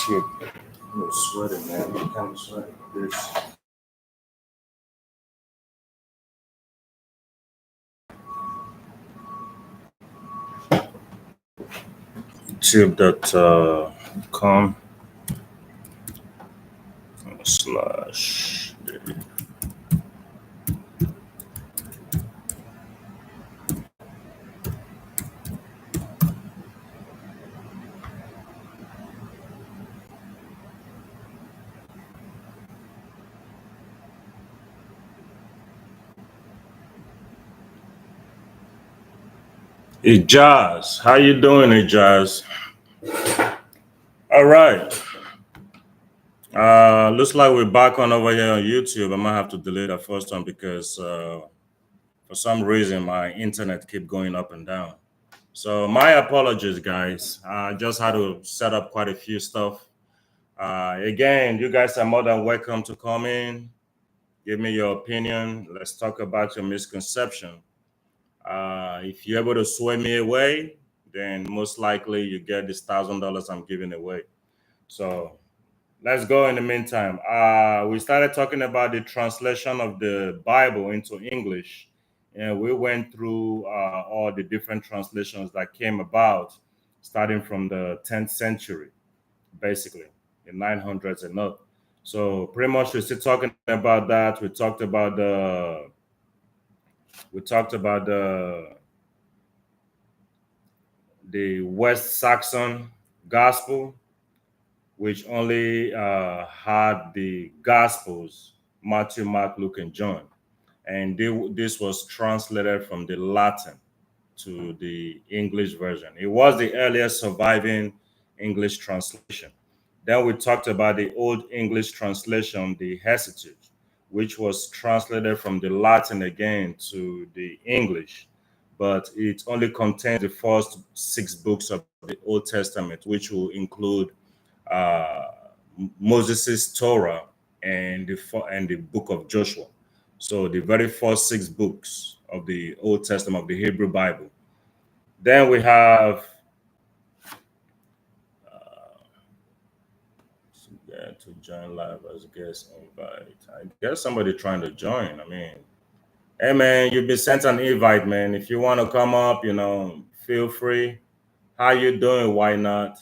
Shit, I'm sweating, man. I'm kind of sweating. This. YouTube.com slash. Hey Jazz, how you doing, hey Jazz? All right. Looks like we're back on over here on YouTube. I might have to delete that first one because for some reason my internet keep going up and down. So my apologies, guys. I just had to set up quite a few stuff. Again, you guys are more than welcome to come in, give me your opinion. Let's talk about your misconception. If you're able to sway me away, then most likely you get this $1,000 I'm giving away. So let's go in the meantime. We started talking about the translation of the Bible into English, and we went through all the different translations that came about, starting from the 10th century, basically, the 900s and up. So pretty much we're still talking about that. We talked about the West Saxon Gospel, which only had the Gospels, Matthew, Mark, Luke, and John. And this was translated from the Latin to the English version. It was the earliest surviving English translation. Then we talked about the Old English translation, the Heritage, which was translated from the Latin again to the English, but it only contains the first 6 books of the Old Testament, which will include uh, Moses' Torah and the book of Joshua. So the very first 6 books of the Old Testament of the Hebrew Bible. Then we have to join live as guest invite. I guess somebody trying to join. I mean, hey man, you've been sent an invite, man. If you want to come up, feel free. How you doing? Why not?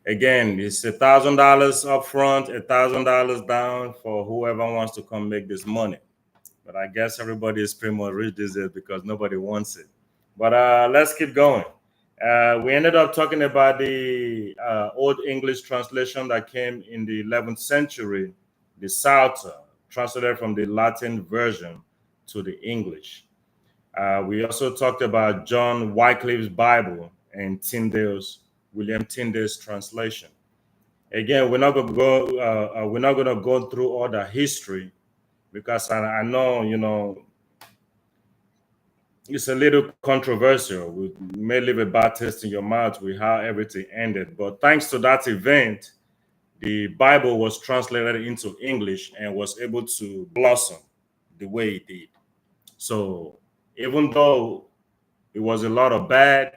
Again, it's $1,000 up front, $1,000 down for whoever wants to come make this money. But I guess everybody is pretty much rich these days because nobody wants it. But let's keep going. We ended up talking about the Old English translation that came in the 11th century, the Psalter, translated from the Latin version to the English. We also talked about John Wycliffe's Bible and William Tyndale's translation. Again, we're not gonna go through all the history because I know it's a little controversial. We may leave a bad taste in your mouth with how everything ended. But thanks to that event, the Bible was translated into English and was able to blossom the way it did. So even though it was a lot of bad,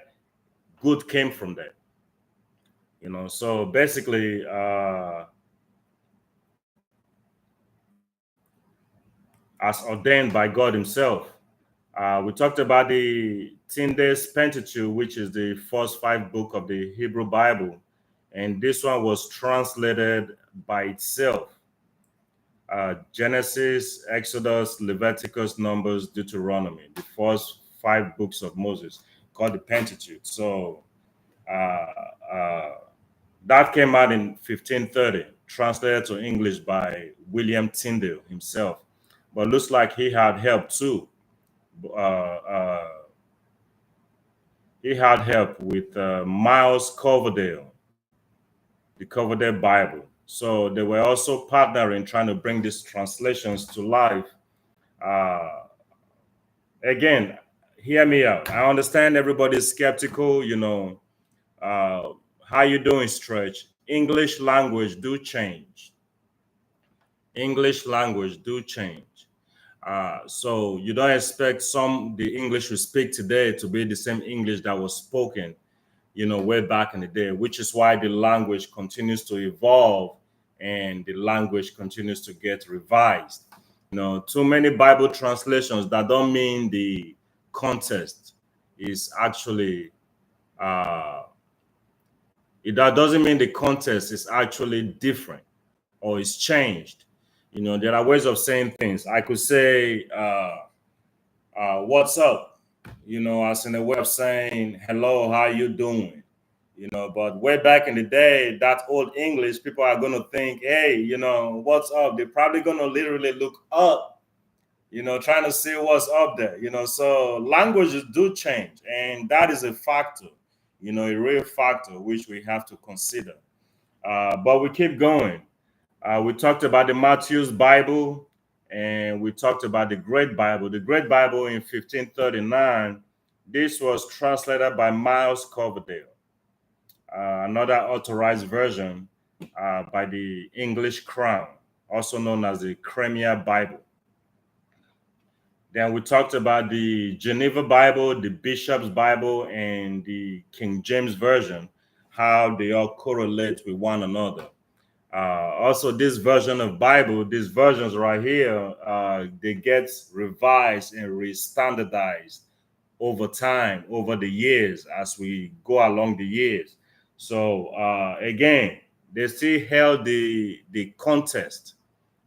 good came from that. So basically, as ordained by God Himself. We talked about the Tyndale's Pentateuch, which is the first 5 books of the Hebrew Bible, and this one was translated by itself. Genesis, Exodus, Leviticus, Numbers, Deuteronomy, the first 5 books of Moses, called the Pentateuch. So that came out in 1530, translated to English by William Tyndale himself. But looks like he had help too. He had help with Miles Coverdale, the Coverdale Bible. So they were also partnering, trying to bring these translations to life. Again, hear me out. I understand everybody's skeptical. How you doing, Stretch? English language do change. English language do change. So you don't expect the English we speak today to be the same English that was spoken way back in the day, which is why the language continues to evolve and the language continues to get revised. Too many Bible translations, that don't mean the context is actually that doesn't mean the context is actually different or is changed. There are ways of saying things. I could say, what's up? As in a way of saying, hello, how you doing? But way back in the day, that old English, people are going to think, hey, what's up? They're probably going to literally look up, trying to see what's up there. So languages do change, and that is a factor, a real factor which we have to consider. But we keep going. We talked about the Matthew's Bible, and we talked about the Great Bible. The Great Bible in 1539, this was translated by Miles Coverdale. Another authorized version by the English Crown, also known as the Cranmer Bible. Then we talked about the Geneva Bible, the Bishop's Bible, and the King James Version, how they all correlate with one another. Also, this version of Bible, these versions right here, they get revised and re-standardized over time, over the years, as we go along the years. So again, they still held the context,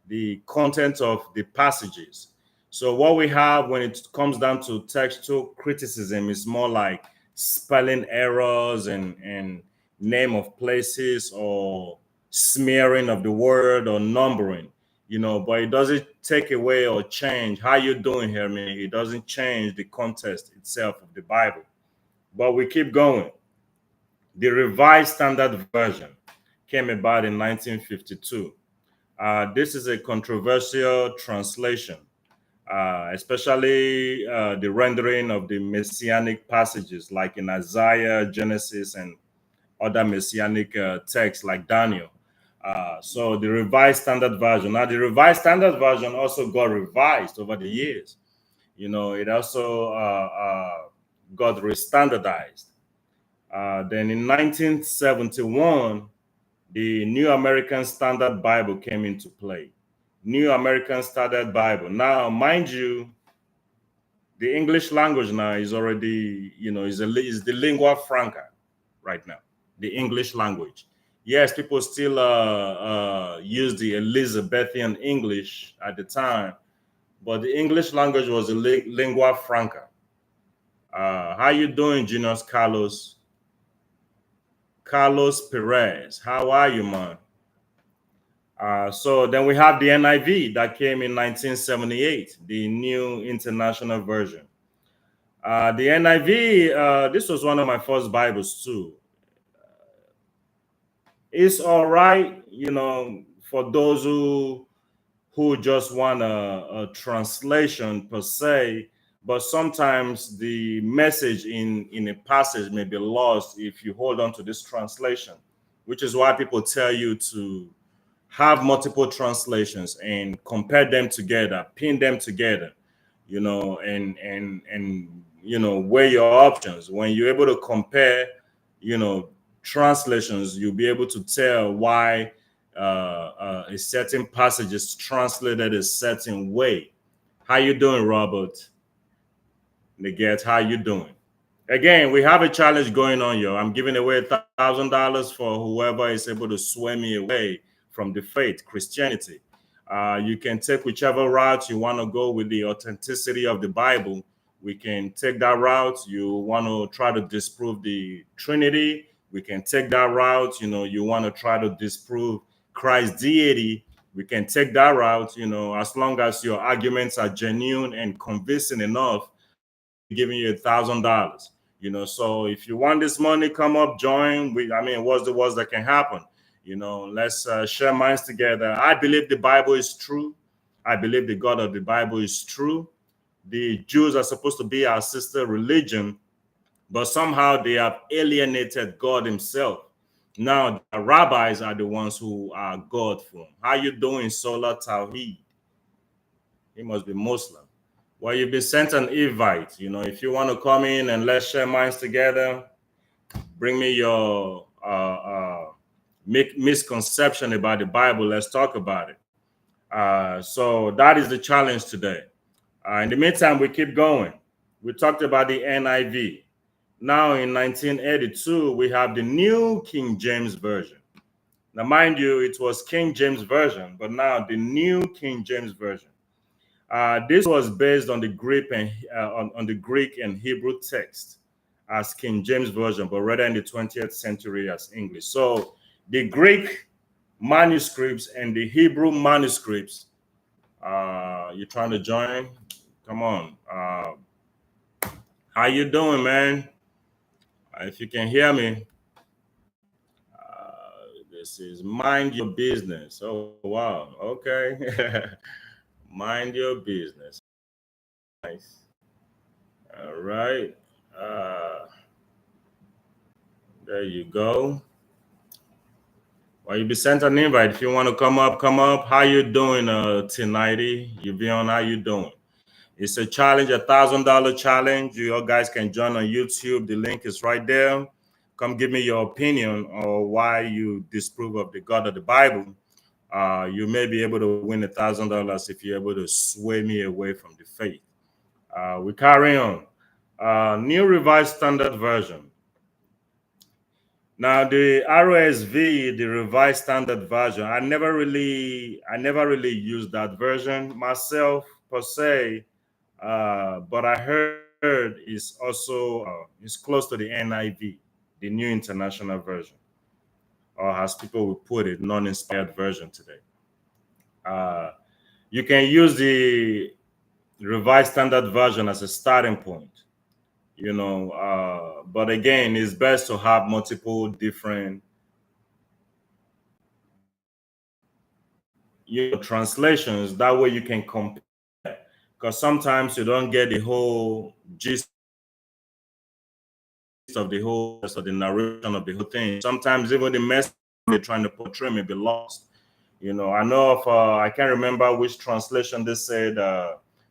the content of the passages. So what we have when it comes down to textual criticism is more like spelling errors and name of places or smearing of the word or numbering, but it doesn't take away or change how you're doing here, man. It doesn't change the context itself of the Bible. But we keep going. The Revised Standard Version came about in 1952. This is a controversial translation, especially the rendering of the messianic passages like in Isaiah, Genesis, and other messianic texts like Daniel. So the Revised Standard Version. Now, the Revised Standard Version also got revised over the years. It also got restandardized. Then in 1971, the New American Standard Bible came into play. New American Standard Bible. Now, mind you, the English language now is already, is the lingua franca right now, the English language. Yes, people still use the Elizabethan English at the time, but the English language was the lingua franca. How you doing, Genius Carlos? Carlos Perez, how are you, man? So then we have the NIV that came in 1978, the New International Version. The NIV, this was one of my first Bibles too. It's all right, for those who just want a translation per se, but sometimes the message in a passage may be lost if you hold on to this translation, which is why people tell you to have multiple translations and compare them together, pin them together, and weigh your options. When you're able to compare, translations, you'll be able to tell why a certain passage is translated a certain way. How you doing, Robert? Neget, how you doing? Again, we have a challenge going on here. I'm giving away $1,000 for whoever is able to sway me away from the faith, Christianity. You can take whichever route you want to go with the authenticity of the Bible. We can take that route. You want to try to disprove the Trinity. We can take that route. You want to try to disprove Christ's deity. We can take that route, as long as your arguments are genuine and convincing enough, giving you $1,000. So if you want this money, come up, join. What's the worst that can happen? Let's share minds together. I believe the Bible is true. I believe the God of the Bible is true. The Jews are supposed to be our sister religion, but somehow they have alienated God himself. Now the rabbis are the ones who are God from. How you doing, Sola Tawheed? He must be Muslim. Well, you've been sent an invite. If you want to come in and let's share minds together, Bring me your misconception about the Bible. Let's talk about it. So that is the challenge today. In the meantime, we keep going. We talked about the NIV. Now in 1982, we have the New King James Version. Now, mind you, it was King James Version, but now the New King James Version. This was based on the Greek and on the Greek and Hebrew text as King James Version, but rather in the 20th century as English. So the Greek manuscripts and the Hebrew manuscripts. You trying to join? Come on. How you doing, man? If you can hear me, this is Mind Your Business. Oh, wow. Okay. Mind your business. Nice. All right. Uh, there you go. Well, you be sent an invite. If you want to come up, come up. How you doing, Trinity? You be on, how you doing? It's a challenge, $1,000 challenge. You all guys can join on YouTube. The link is right there. Come give me your opinion on why you disprove of the God of the Bible. You may be able to win $1,000 if you're able to sway me away from the faith. We carry on. New Revised Standard Version. Now the RSV, the Revised Standard Version, I never really used that version myself per se, but I heard it's also it's close to the NIV, the New International Version, or as people would put it, non-inspired version today. You can use the Revised Standard Version as a starting point, but again, it's best to have multiple different translations. That way you can compare, because sometimes you don't get the whole gist of the whole, of the narration of the whole thing. Sometimes even the message they're trying to portray may be lost. I know of I can't remember which translation they said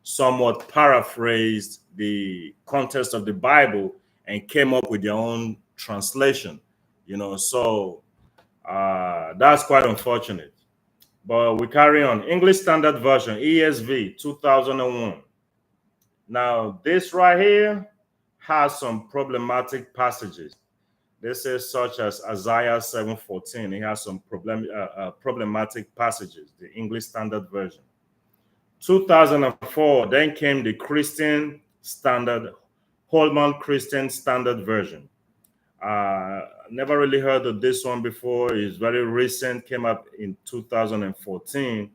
somewhat paraphrased the context of the Bible and came up with their own translation. So that's quite unfortunate. But we carry on. English Standard Version, ESV, 2001. Now, this right here has some problematic passages. This is such as Isaiah 7:14. It has some problematic passages, the English Standard Version. 2004, then came the Christian Standard, Holman Christian Standard Version. Never really heard of this one before. It's very recent, came up in 2014.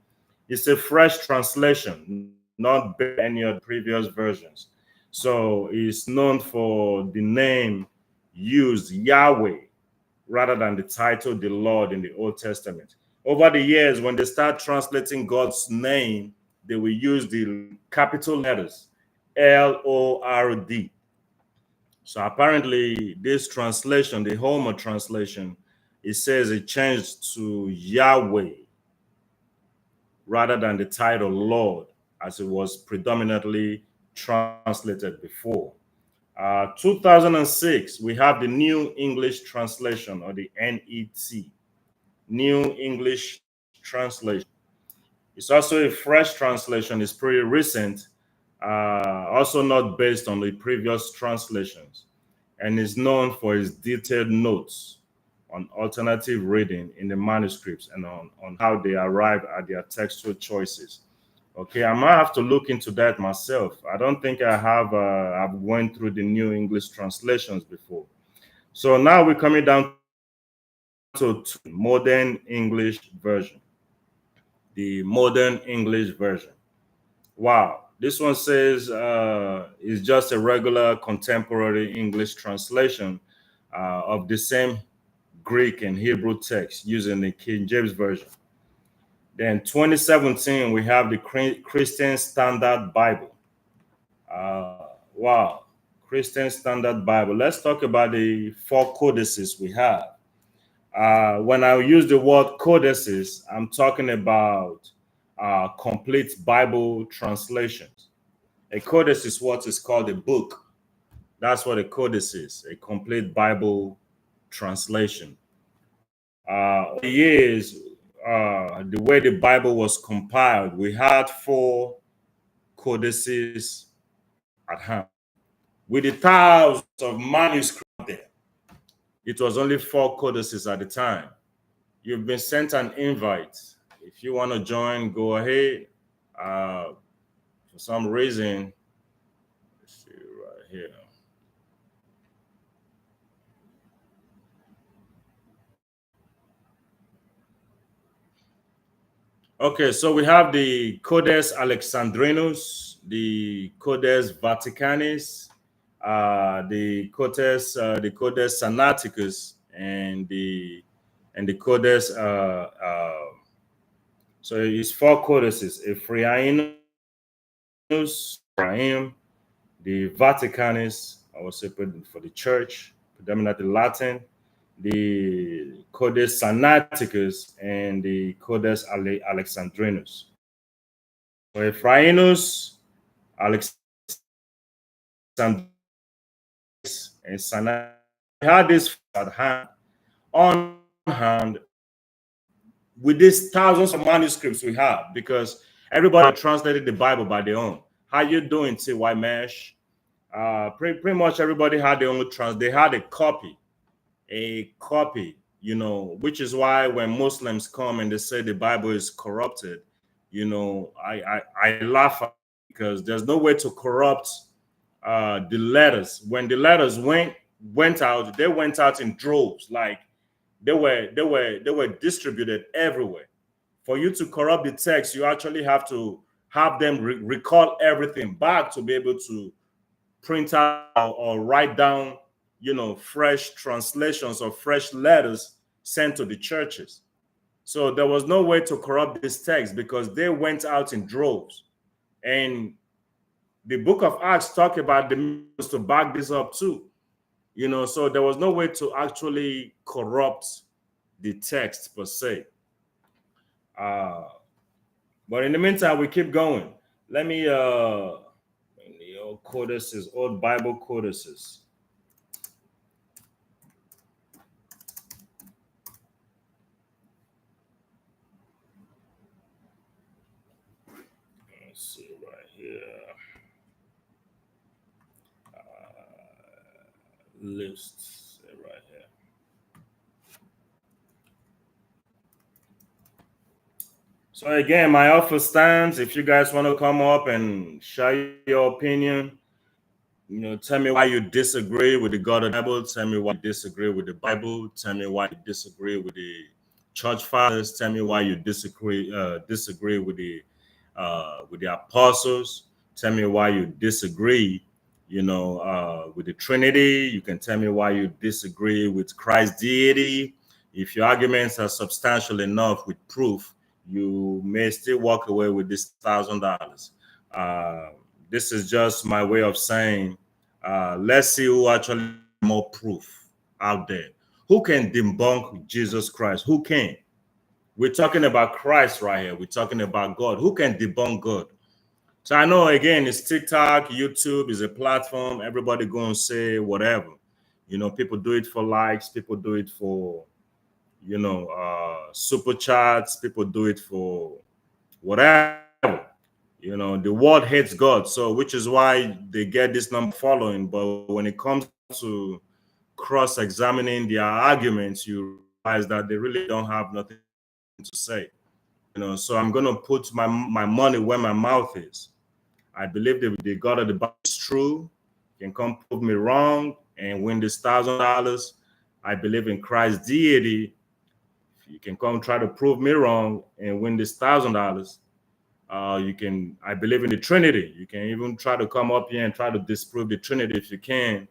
It's a fresh translation, not any of the previous versions. So it's known for the name used, Yahweh, rather than the title, the Lord, in the Old Testament. Over the years, when they start translating God's name, they will use the capital letters, LORD. So apparently this translation, the Homer translation, it says it changed to Yahweh rather than the title Lord, as it was predominantly translated before. 2006, we have the New English Translation, or the NET, New English Translation. It's also a fresh translation. It's pretty recent, also not based on the previous translations, and is known for its detailed notes on alternative reading in the manuscripts and on how they arrive at their textual choices. Okay, I might have to look into that myself. I don't think I have. I've went through the New English translations before. So now we're coming down to Modern English Version. The Modern English Version. Wow, this one says it's just a regular contemporary English translation of the same Greek and Hebrew text using the King James Version. Then 2017, we have the Christian Standard Bible. Wow, Christian Standard Bible. Let's talk about the 4 codices we have. When I use the word codices, I'm talking about complete Bible translations. A codex is what is called a book. That's what a codex is, a complete Bible translation. Over the years, the way the Bible was compiled, we had 4 codices at hand. With the thousands of manuscripts there, it was only 4 codices at the time. You've been sent an invite. If you want to join, go ahead. For some reason, let's see right here. Okay, so we have the Codex Alexandrinus, the Codex Vaticanus, the Codex Sinaiticus, and the Codex. So it's 4 codices: Ephraim, the Vaticanus, I would say for the Church, predominantly Latin, the Codex Sinaiticus, and the Codex Alexandrinus. So Ephrainus, Alexandrinus, and Sinaiticus. We had this at hand, on hand, with these thousands of manuscripts we have, because everybody translated the Bible by their own. How you doing, T.Y. Mesh? Pretty much everybody had their own they had a copy, which is why when Muslims come and they say the Bible is corrupted, I laugh at, because there's no way to corrupt the letters. When the letters went out, they went out in droves, like they were distributed everywhere. For you to corrupt the text, you actually have to have them recall everything back to be able to print out or write down, fresh translations or fresh letters sent to the churches. So there was no way to corrupt this text because they went out in droves. And the book of Acts talk about the miracles to back this up too. So there was no way to actually corrupt the text per se. But in the meantime, we keep going. Let me the old codices, old Bible codices. Let's see right here. Lists right here. So again, my offer stands. If you guys want to come up and share your opinion, tell me why you disagree with the God of the Bible. Tell me why you disagree with the Bible. Tell me why you disagree with the church fathers. Tell me why you disagree with the apostles. Tell me why you disagree, with the Trinity. You can tell me why you disagree with Christ's deity. If your arguments are substantial enough with proof, you may still walk away with this $1,000. This is just my way of saying, let's see who actually has more proof out there. Who can debunk Jesus Christ? Who can? We're talking about Christ right here. We're talking about God. Who can debunk God? So I know, again, it's TikTok, YouTube is a platform. Everybody go and say whatever. People do it for likes. People do it for, super chats. People do it for whatever. The world hates God. So, which is why they get this number following. But when it comes to cross-examining their arguments, you realize that they really don't have nothing to say. So I'm going to put my money where my mouth is. I believe the God of the Bible is true. You can come prove me wrong and win this $1,000. I believe in Christ's deity. You can come try to prove me wrong and win this $1,000. I believe in the Trinity. You can even try to come up here and try to disprove the Trinity if you can,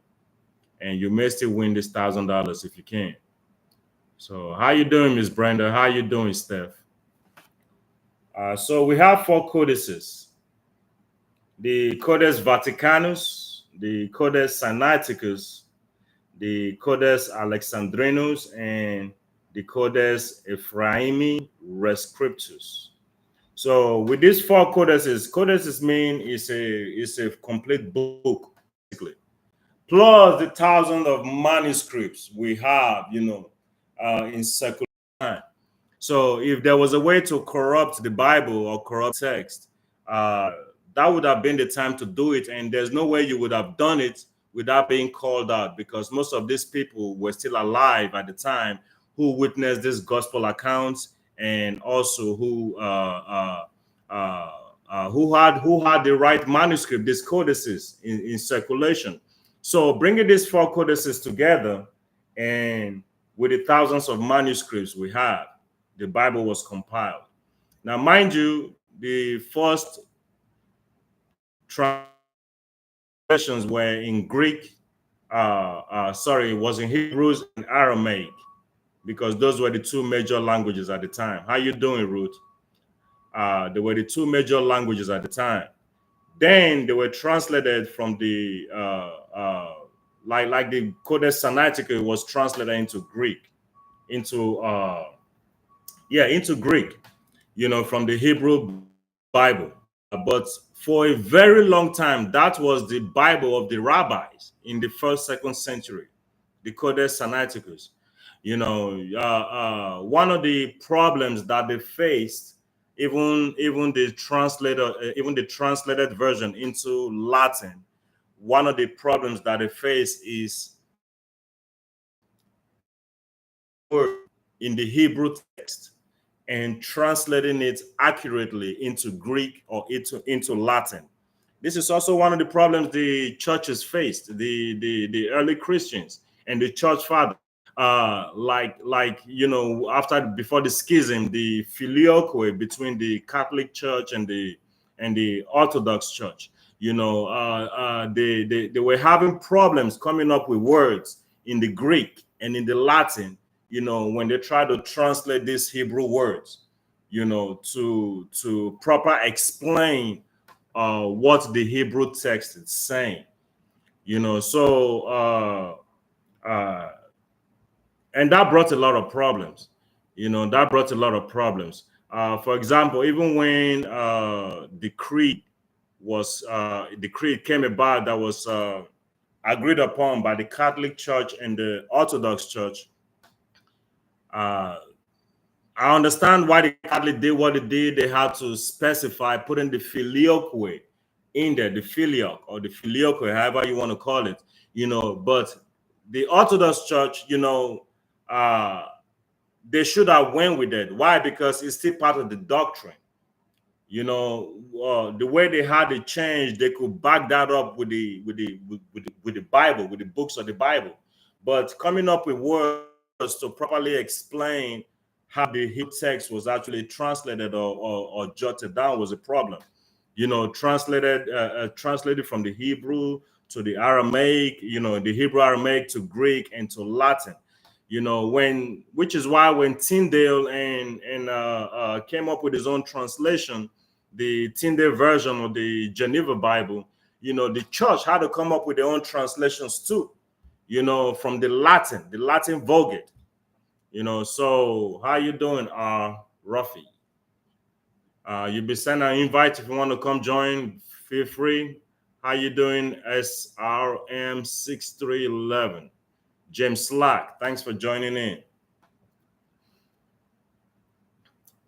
and you may still win this $1,000 if you can. So how you doing, Miss Brenda? How you doing, Steph? So we have 4 codices: the Codex Vaticanus, the Codex Sinaiticus, the Codex Alexandrinus, and the Codex Ephraimi Rescriptus. So with these 4 codices mean it's a complete book, basically. plus the thousands of manuscripts we have, in secular time. So if there was a way to corrupt the Bible or corrupt text, uh, that would have been the time to do it. And there's no way you would have done it without being called out, because most of these people were still alive at the time who witnessed these gospel accounts, and also who had the right manuscript, these codices in circulation. So bringing these four codices together, and with the thousands of manuscripts we have, the Bible was compiled. Now, mind you, the first translations were in Greek. Sorry, it was in Hebrews and Aramaic, because those were the two major languages at the time. How you doing, Ruth? They were the two major languages at the time. Then they were translated from the like the Codex Sinaiticus was translated into Greek, into into Greek, from the Hebrew Bible. But for a very long time, that was the Bible of the rabbis in the first, second century, the Codex Sinaiticus. One of the problems that they faced, even the translator, even the translated version into Latin, one of the problems that they face is word in the Hebrew text and translating it accurately into Greek or into Latin. This is also one of the problems the churches faced, the early Christians and the church fathers. After, before the schism, the filioque between the Catholic Church and the Orthodox Church. They were having problems coming up with words in the Greek and in the Latin, when they try to translate these Hebrew words, to proper explain what the Hebrew text is saying. And that brought a lot of problems. For example, even when the creed came about, that was agreed upon by the Catholic Church and the Orthodox Church. I understand why the Catholic did what they did. They had to specify, putting the filioque in there, the filioque or the filioque, however you want to call it, But the Orthodox Church, they should have went with it. Why? Because it's still part of the doctrine. The way they had it changed, they could back that up with the Bible, with the books of the Bible. But coming up with words to properly explain how the Hebrew text was actually translated or jotted down was a problem. Translated from the Hebrew to the Aramaic, the Hebrew Aramaic to Greek and to Latin. Which is why when Tyndale and came up with his own translation, the Tyndale version of the Geneva Bible, the church had to come up with their own translations too, from the Latin Vulgate. So how you doing, Ruffy? You'll be sent an invite if you want to come join. Feel free. How you doing, SRM6311? James Slack, thanks for joining in.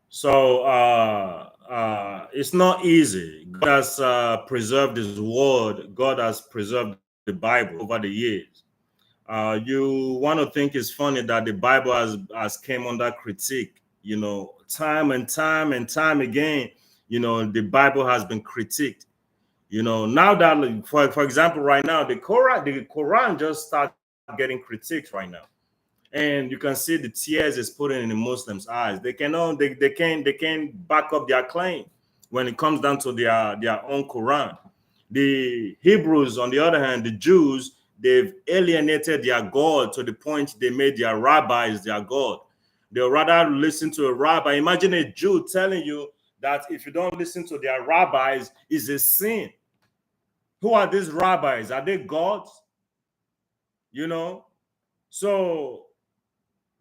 So it's not easy. God has preserved His word. God has preserved the Bible over the years. You want to think it's funny that the Bible has came under critique. Time and time and time again. The Bible has been critiqued. Now that, for example, right now the Quran just started getting critiqued right now. And you can see the tears it's putting in the Muslims' eyes. They can't back up their claim when it comes down to their own Quran. The Hebrews, on the other hand, the Jews, they've alienated their God to the point they made their rabbis their God. They'll rather listen to a rabbi. Imagine a Jew telling you that if you don't listen to their rabbis, it's a sin. Who are these rabbis? Are they gods? So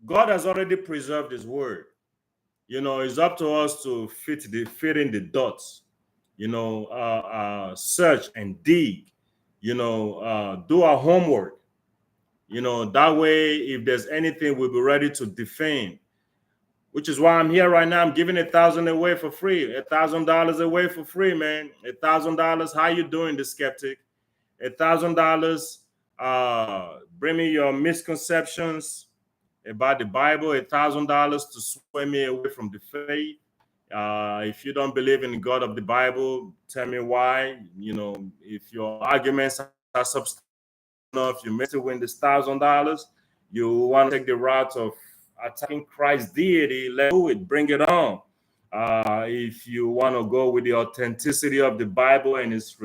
God has already preserved His word. It's up to us to fit in the dots. Search and dig, do our homework. That way, if there's anything, we'll be ready to defend. Which is why I'm here right now. I'm giving 1,000 away for free. $1,000 away for free, man. $1,000. How you doing, the skeptic? $1,000. Bring me your misconceptions about the Bible. $1,000 to sway me away from the faith. If you don't believe in the God of the Bible, tell me why. If your arguments are substantial enough, you may still win this $1,000. You want to take the route of attacking Christ's deity, let's do it. Bring it on. If you want to go with the authenticity of the Bible and its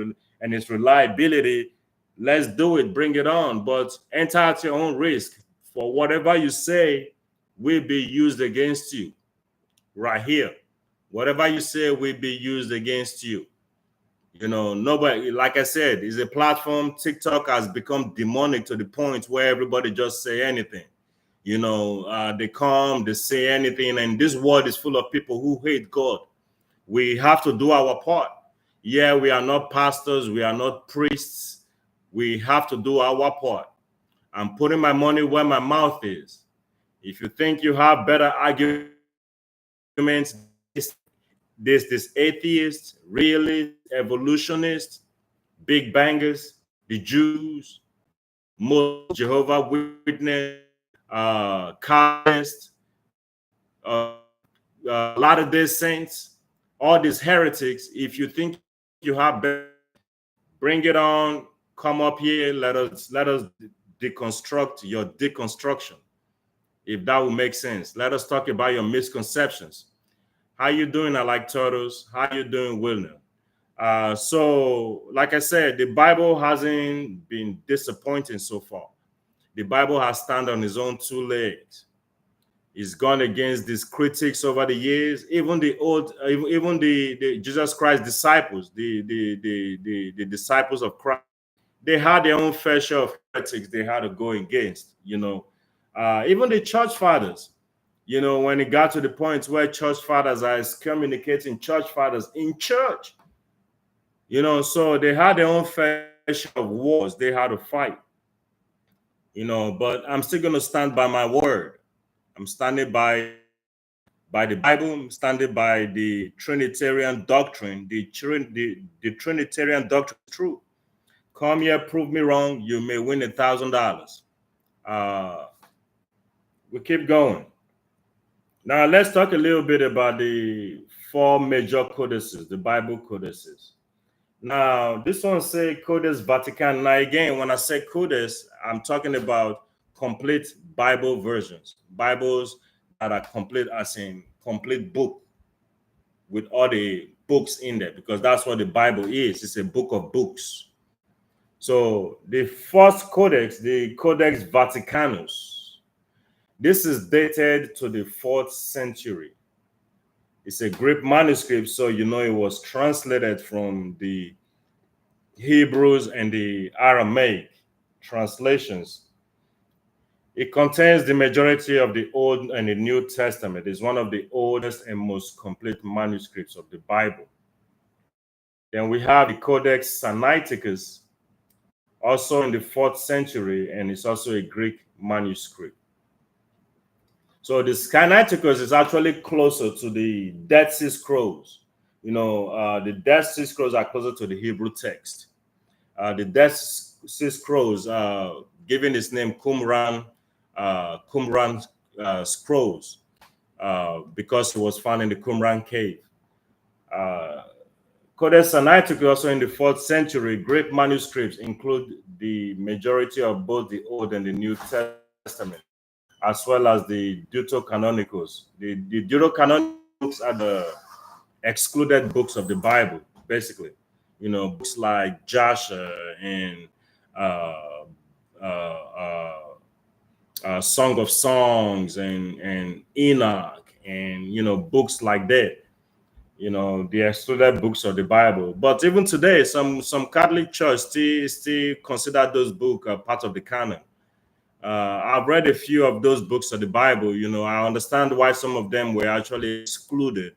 reliability, let's do it. Bring it on. But enter at your own risk. For whatever you say will be used against you. Right here. Whatever you say will be used against you. Nobody, like I said, is a platform. TikTok has become demonic to the point where everybody just say anything. They come, they say anything, and this world is full of people who hate God. We have to do our part. Yeah, we are not pastors, we are not priests. We have to do our part. I'm putting my money where my mouth is. If you think you have better arguments, this atheist, realist, evolutionist, big bangers, the Jews, most Jehovah Witness, Calvinist, a lot of these saints, all these heretics. If you think you have better, bring it on. Come up here. Let us deconstruct your deconstruction, if that will make sense. Let us talk about your misconceptions. How you doing? I like turtles. How you doing, Wilner? So, like I said, the Bible hasn't been disappointing so far. The Bible has stand on its own two legs. It's gone against these critics over the years. Even the Jesus Christ disciples, the disciples of Christ, they had their own fair share of critics they had to go against. Even the church fathers. When it got to the point where church fathers are excommunicating church fathers in church, so they had their own fair share of wars they had to fight. But I'm still going to stand by my word. I'm standing by the Bible. I'm standing by the Trinitarian doctrine. The Trinitarian doctrine is true. Come here, prove me wrong. You may win $1,000. We keep going. Now, let's talk a little bit about the 4 major codices, the Bible codices. Now, this one say Codex Vatican. Now, again, when I say codex, I'm talking about complete Bible versions, Bibles that are complete, as in complete book with all the books in there, because that's what the Bible is. It's a book of books. So the first codex, the Codex Vaticanus, this is dated to the 4th century. It's a Greek manuscript, so it was translated from the Hebrews and the Aramaic translations. It contains the majority of the Old and the New Testament. It's one of the oldest and most complete manuscripts of the Bible. Then we have the Codex Sinaiticus, also in the 4th century, and it's also a Greek manuscript. So the Sinaiticus is actually closer to the Dead Sea Scrolls. The Dead Sea Scrolls are closer to the Hebrew text. The Dead Sea Scrolls, given its name Qumran Scrolls, because it was found in the Qumran cave. Codex Sinaiticus, also in the 4th century, Greek manuscripts include the majority of both the Old and the New Testament, as well as the Deuterocanonicals. The Deuterocanonicals books are the excluded books of the Bible, basically. Books like Joshua and Song of Songs and Enoch and books like that. The excluded books of the Bible. But even today, some Catholic church still consider those books part of the canon. I've read a few of those books of the Bible. I understand why some of them were actually excluded,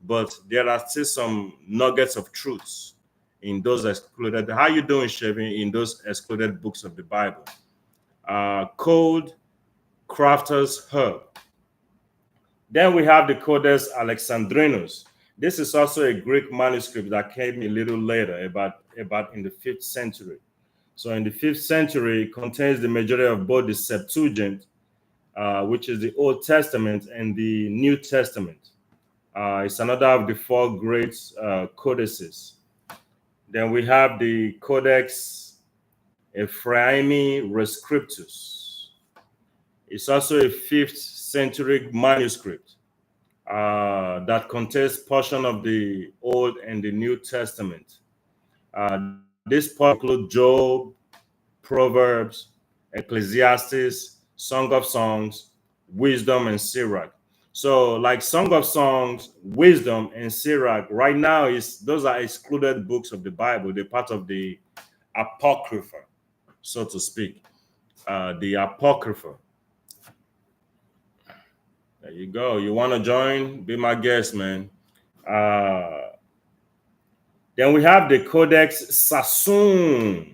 but there are still some nuggets of truths in those excluded. How you doing, Chevy? In those excluded books of the Bible. Code Crafter's Hub. Then we have the Codex Alexandrinus. This is also a Greek manuscript that came a little later, about in the 5th century. So in the 5th century, it contains the majority of both the Septuagint, which is the Old Testament, and the New Testament. It's another of the 4 great codices. Then we have the Codex Ephraimi Rescriptus. It's also a 5th century manuscript that contains portion of the Old and the New Testament. This part includes Job, Proverbs, Ecclesiastes, Song of Songs, Wisdom, and Sirach. So, like Song of Songs, Wisdom, and Sirach, right now those are excluded books of the Bible. They're part of the Apocrypha, so to speak. The Apocrypha. There you go. You want to join? Be my guest, man. Then we have the Codex Sassoon.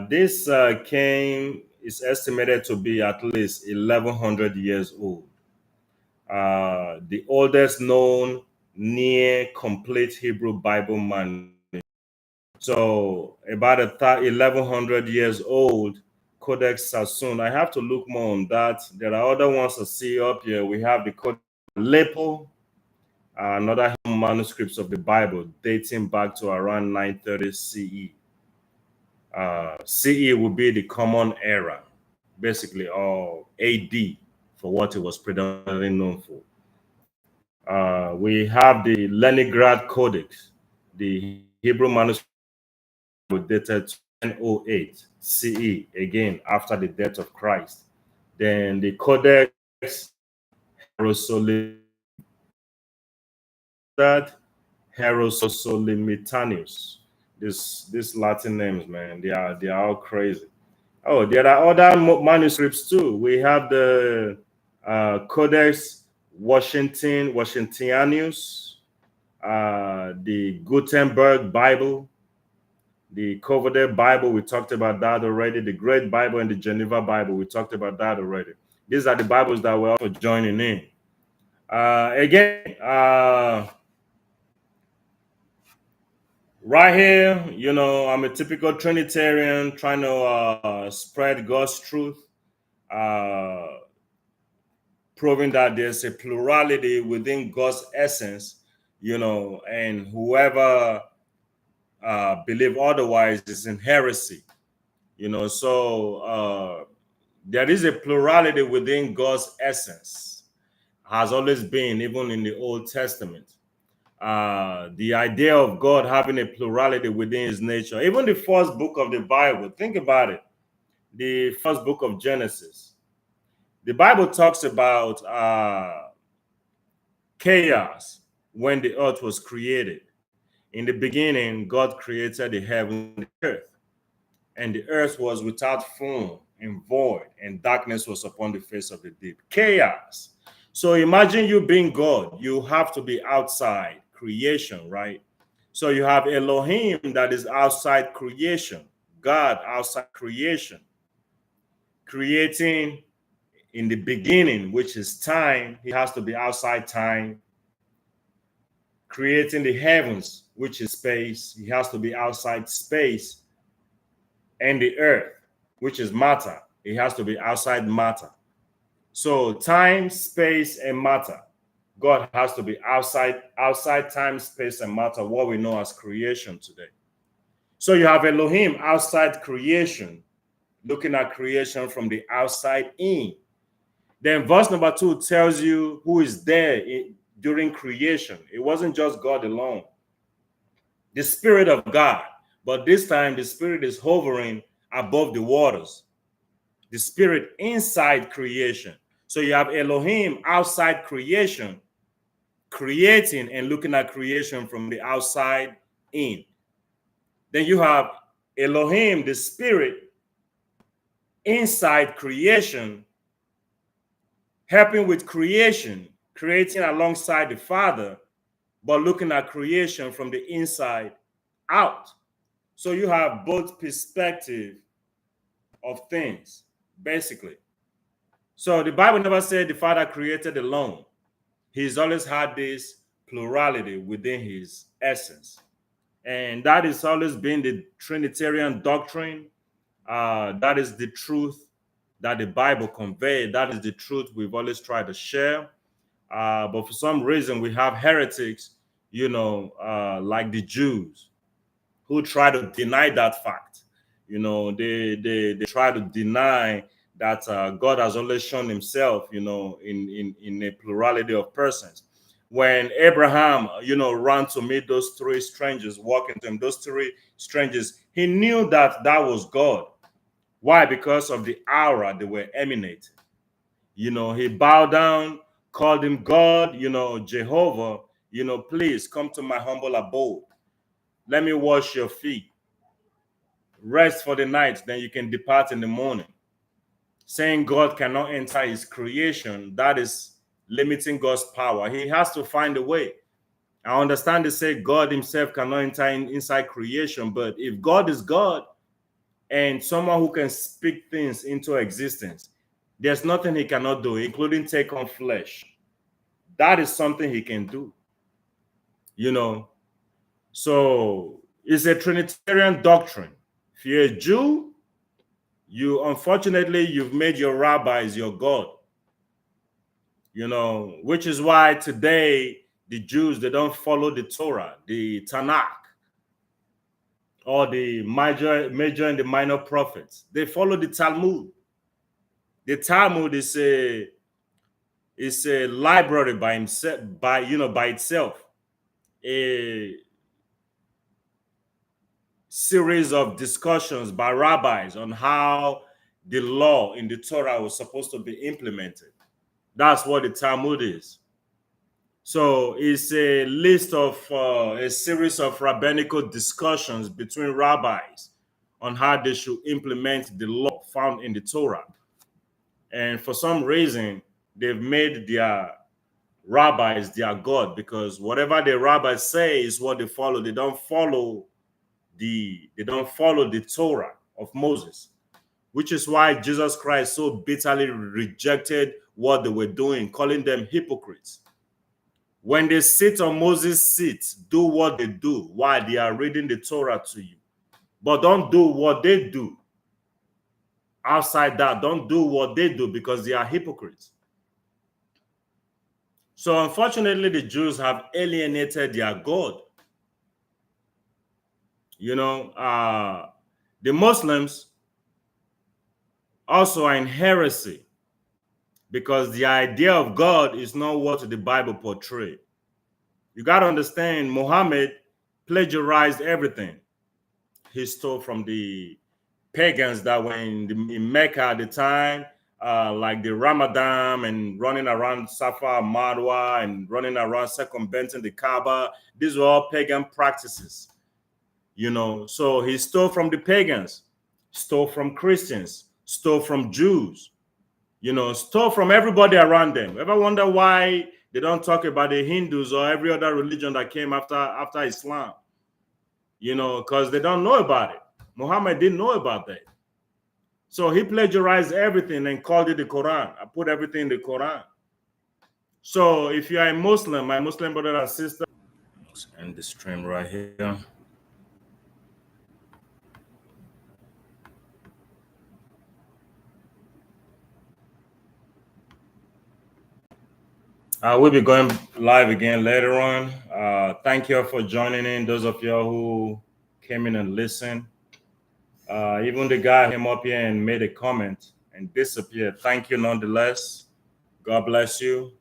This is estimated to be at least 1,100 years old. The oldest known near complete Hebrew Bible manuscript. So about 1,100 years old, Codex Sassoon. I have to look more on that. There are other ones I see up here. We have the Codex Aleppo, another manuscripts of the Bible dating back to around 930 CE. CE would be the Common Era, basically, or AD for what it was predominantly known for. We have the Leningrad Codex, the Hebrew manuscript dated 1008 CE, again after the death of Christ. Then the Codex Hierosolymitaneus. These Latin names, man, they are all crazy. Oh, there are other manuscripts too. We have the Codex Washingtonianus, the Gutenberg Bible, the Coverdale Bible. We talked about that already. The Great Bible and the Geneva Bible. We talked about that already. These are the Bibles that we're also joining in. Again, right here, you know, I'm a typical Trinitarian trying to spread God's truth, proving that there's a plurality within God's essence, you know, and whoever believe otherwise is in heresy, you know. So there is a plurality within God's essence, has always been, even in the Old Testament. The idea of God having a plurality within his nature. Even the first book of the Bible, think about it. The first book of Genesis. The Bible talks about chaos when the earth was created. In the beginning, God created the heaven and the earth. And the earth was without form and void, and darkness was upon the face of the deep. Chaos. So imagine you being God. You have to be outside creation, right? So you have Elohim that is outside creation, God outside creation, creating in the beginning, which is time. He has to be outside time. Creating the heavens, which is space. He has to be outside space. And the earth, which is matter. He has to be outside matter. So time, space, and matter. God has to be outside time, space, and matter, what we know as creation today. So you have Elohim outside creation, looking at creation from the outside in. Then verse number 2 tells you who is there during creation. It wasn't just God alone. The Spirit of God. But this time, the Spirit is hovering above the waters. The Spirit inside creation. So you have Elohim outside creation, creating and looking at creation from the outside in. Then you have Elohim, the Spirit, inside creation, helping with creation, creating alongside the Father, but looking at creation from the inside out. So you have both perspective of things, basically. So the Bible never said the Father created alone. He's always had this plurality within his essence. And that has always been the Trinitarian doctrine. That is the truth that the Bible conveyed. That is the truth we've always tried to share. But for some reason, we have heretics, like the Jews, who try to deny that fact. They try to deny that God has always shown himself, in a plurality of persons. When Abraham, ran to meet those three strangers, walking to him, those three strangers, he knew that that was God. Why? Because of the aura they were emanating. He bowed down, called him God, Jehovah, please come to my humble abode. Let me wash your feet. Rest for the night, then you can depart in the morning. Saying God cannot enter his creation, that is limiting God's power. He has to find a way. I understand they say God himself cannot enter inside creation, but if God is God and someone who can speak things into existence, there's nothing he cannot do, including take on flesh. That is something he can do. So it's a Trinitarian doctrine. If you're a Jew, you've made your rabbis your God. Which is why today the Jews, they don't follow the Torah, the Tanakh, or the major and the minor prophets. They follow the Talmud. The Talmud is a library by itself, a series of discussions by rabbis on how the law in the Torah was supposed to be implemented. That's what the Talmud is. So it's a list of a series of rabbinical discussions between rabbis on how they should implement the law found in the Torah. And for some reason, they've made their rabbis their God, because whatever the rabbis say is what they follow. They don't follow the Torah of Moses, which is why Jesus Christ so bitterly rejected what they were doing, calling them hypocrites. When they sit on Moses' seat, do what they do while they are reading the Torah to you. But don't do what they do. Outside that, don't do what they do, because they are hypocrites. So unfortunately, the Jews have alienated their God. The Muslims also are in heresy, because the idea of God is not what the Bible portrays. You got to understand, Muhammad plagiarized everything. He stole from the pagans that were in Mecca at the time, like the Ramadan, and running around Safa Marwa and running around circumventing the Kaaba. These were all pagan practices. So he stole from the pagans, stole from Christians, stole from Jews, stole from everybody around them. Ever wonder why they don't talk about the Hindus or every other religion that came after Islam? Because they don't know about it. Muhammad didn't know about that. So he plagiarized everything and called it the Quran. I put everything in the Quran. So if you are a Muslim, my Muslim brother and sister, let's end the stream right here. We'll be going live again later on. Thank you for joining in. Those of you who came in and listened. Even the guy came up here and made a comment and disappeared. Thank you nonetheless. God bless you.